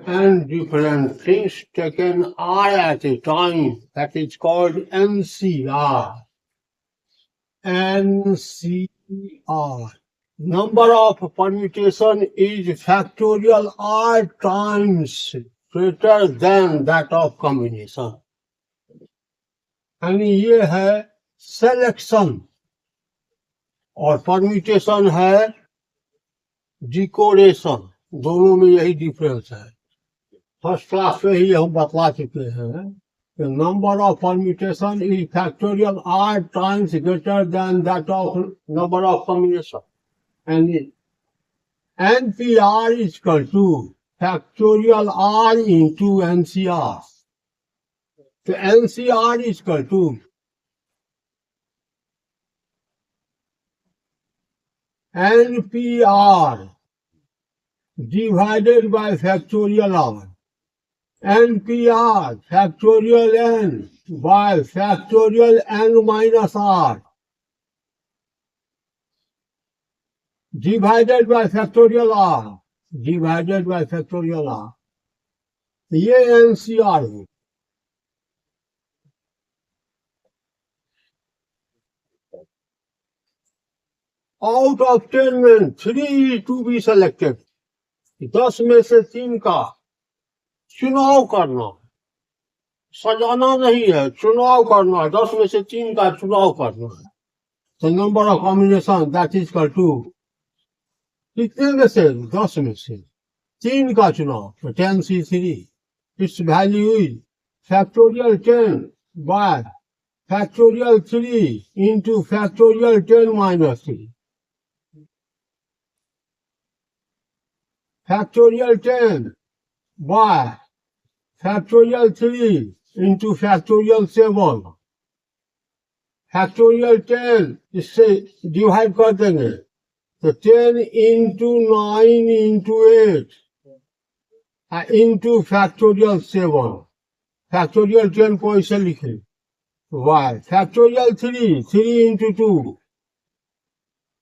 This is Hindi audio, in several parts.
and different things taken R at a time. That is called NCR. NCR. Number of permutation is factorial R times greater than that of combination. यानी ये है सिलेक्शन और परम्यूटेशन है डिकोरेशन, दोनों में यही डिफरेंस है। फर्स्ट क्लास में ही हम बतला चुके हैं कि number of permutation is factorial r times greater than that of number of combination and NPR is equal to factorial R into NCR. So NCR is equal to NPR divided by factorial R. NPR factorial N by factorial N minus R divided by factorial R divided by factorial R. ये NCR है। Out of 10 men, 3 is to be selected. 10 में से 3 का चुनाव करना, सजाना नहीं है, चुनाव करना, 10 में से 3 का चुनाव करना है। तो number of combination that is equal to कितने में से? 10 में से 3 का चुनाव, तो 10C3. It's value is factorial 10 bye factorial 3 into factorial 10 minus 3. Factorial 10 by factorial 3 into factorial 7. Factorial 10 इससे डिवाइड कर देंगे तो 10 into 9 into 8 into factorial 7. Factorial 10 को इसे लिखे y factorial 3 into 2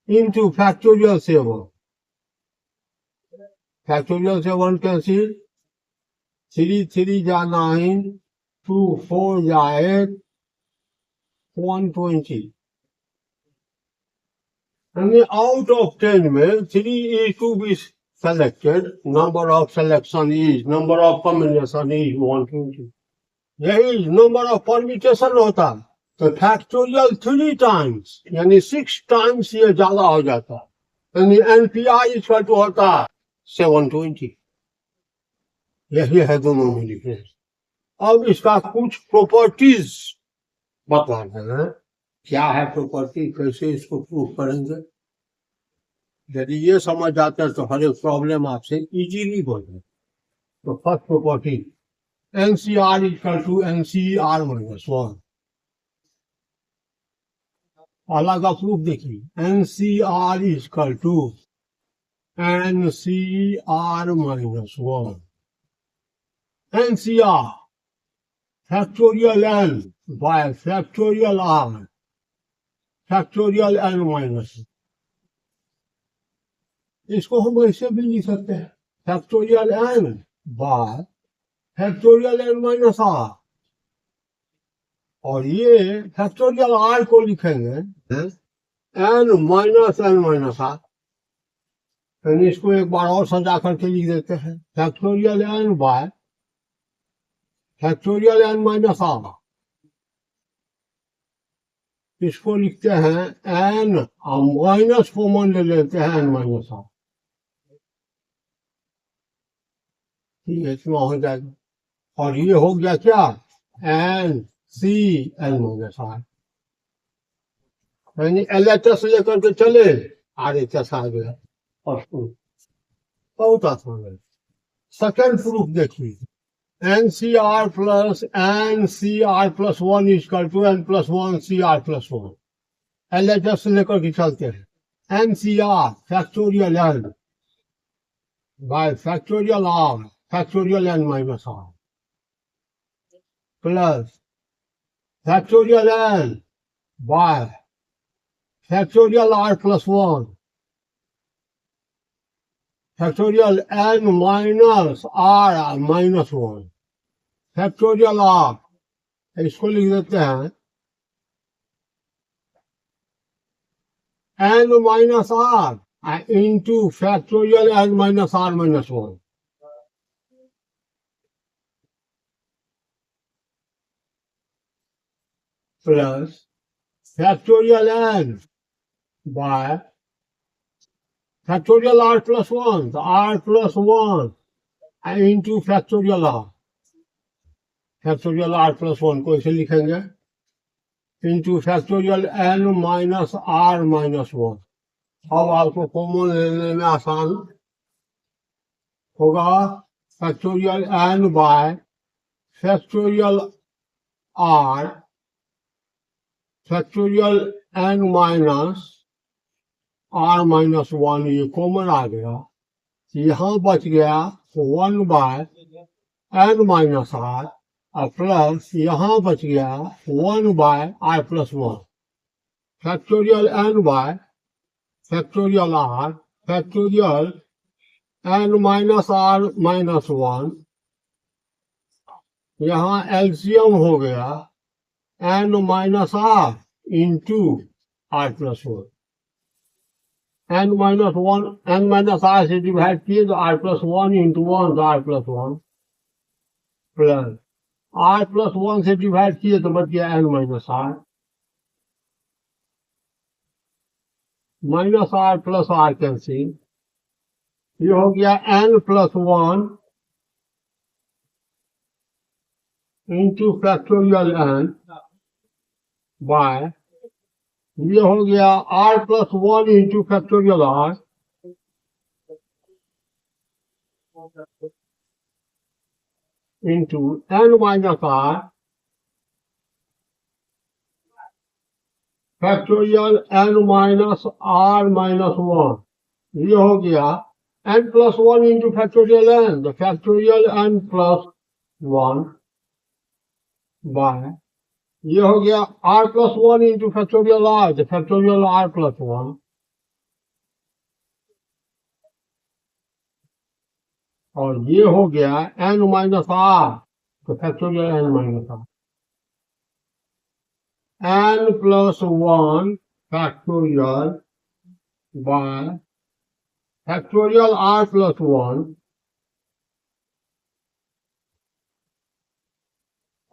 into factorial 7. Factorial 7 cancel, 3 जा 9, 2 4 जा 8, 120. And out of 10 में 3 is to be selected. Number of selection is, number of combination is 120. यही number of permutation होता तो factorial 3 times यानी 6 times ये ज्यादा हो जाता, यानी NPR इक्वल टू होता 720. यही है दोनों में डिफरेंस। अब इसका कुछ प्रॉपर्टीज बता रहे हैं, क्या है प्रॉपर्टी, कैसे इसको प्रूव करेंगे। यदि ये समझ जाते हैं तो हर एक प्रॉब्लम आपसे इजीली बोले। तो first property NCR equal to NCR minus 1। अलग का प्रूफ देखिए, NCR equal to NCR minus 1. NCR factorial N by factorial R factorial N minus. इसको हम ऐसे भी लिख सकते हैं factorial N by factorial N minus R, और ये factorial R को लिखेंगे N minus R. इसको एक बार और सजा करके लिख देते हैं factorial n by factorial n minus r. इसको लिखते हैं एन माइनस कॉमन ले लेते हैं एन माइनस आर। ठीक है, इतना हो जाएगा। और ये हो गया क्या, n c n minus r, यानी LHS लेकर के चले RHS आ गया। बहुत आसान है। सेकेंड प्रूफ देखिए, NCR plus NCR plus 1 equal to N plus 1 CR plus 1। LHS से लेकर के चलते हैं NCR factorial N by factorial R factorial N minus R plus factorial N by factorial R plus 1 factorial n minus r minus 1 factorial r, इसको लिख देते हैं n minus r into factorial n minus r minus 1 plus factorial n by factorial r plus 1, तो r plus 1 into factorial r plus 1 को इसे लिखेंगे into factorial n minus r minus 1। अब आपको कॉमन लेने में आसान होगा। Factorial n by factorial r factorial n minus r minus 1, ये कॉमन आ गया, यहाँ बच गया 1 बाय n माइनस r और प्लस यहाँ बच गया 1 by r plus 1 factorial n by factorial r factorial n minus r minus 1, यहाँ एलसीएम हो गया n minus r into r plus 1, n minus r से डिवाइड किए तो r प्लस 1 इंटू 1 तो r plus 1 plus r plus 1 से डिवाइड किए तो बच गया n minus r plus r cancel, ये हो गया n plus 1 into factorial n by, ये हो गया r plus 1 into factorial r into n minus r factorial n minus r minus 1, ये हो गया n plus 1 into factorial n, तो फैक्टोरियल n प्लस 1 बाय, ये हो गया r plus 1 into factorial r, तो फैक्टोरियल r प्लस 1 और ये हो गया n माइनस r, तो factorial n minus r n plus 1 factorial by factorial r plus 1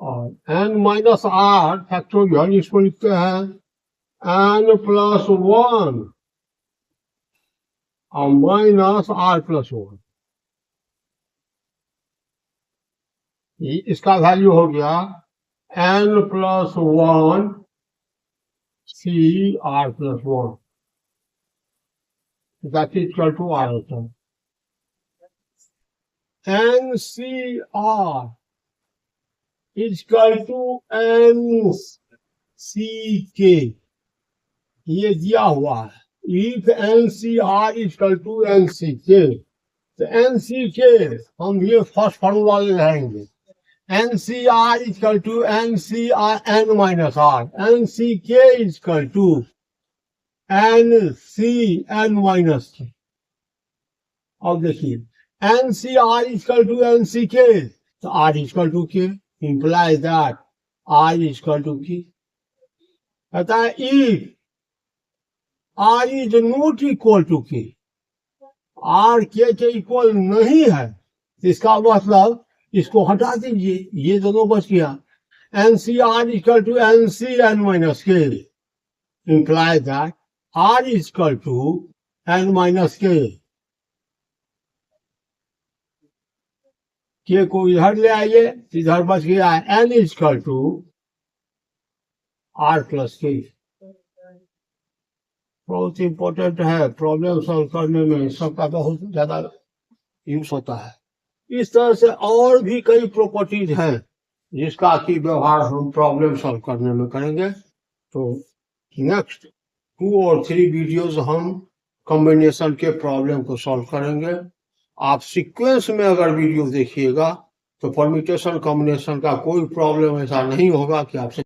और n माइनस r फैक्टोरियल, इसको लिखते हैं n प्लस 1 और माइनस r प्लस 1, इसका वैल्यू हो गया n plus 1 c r plus 1 that is equal to r होता है n c r is equal to n c k, ये दिया हुआ है। if n c r is equal to n c k, तो n c k हम ये फर्स्ट फॉर्मूला लगाएंगे NCR is equal to NCR n minus r. NCK is equal to NCN minus k. अब देखिए NCR is equal to NCK, तो R is equal to K implies that R is equal to K. कहता है if R is not equal to K, R K के इक्वल नहीं है, इसका मतलब इसको हटा दीजिए, ये दोनों बच गया NCR equal to NCN minus K, imply that R is equal to N minus K को इधर ले आइए, इधर बच गया N is equal to R plus K. बहुत इंपॉर्टेंट है, प्रॉब्लम सॉल्व करने में सबका बहुत ज्यादा यूज होता है। इस तरह से और भी कई प्रॉपर्टीज हैं जिसका की व्यवहार हम प्रॉब्लम सॉल्व करने में करेंगे। तो नेक्स्ट 2 और 3 वीडियोस हम कॉम्बिनेशन के प्रॉब्लम को सॉल्व करेंगे। आप सीक्वेंस में अगर वीडियो देखिएगा तो परम्यूटेशन कॉम्बिनेशन का कोई प्रॉब्लम ऐसा नहीं होगा कि आपसे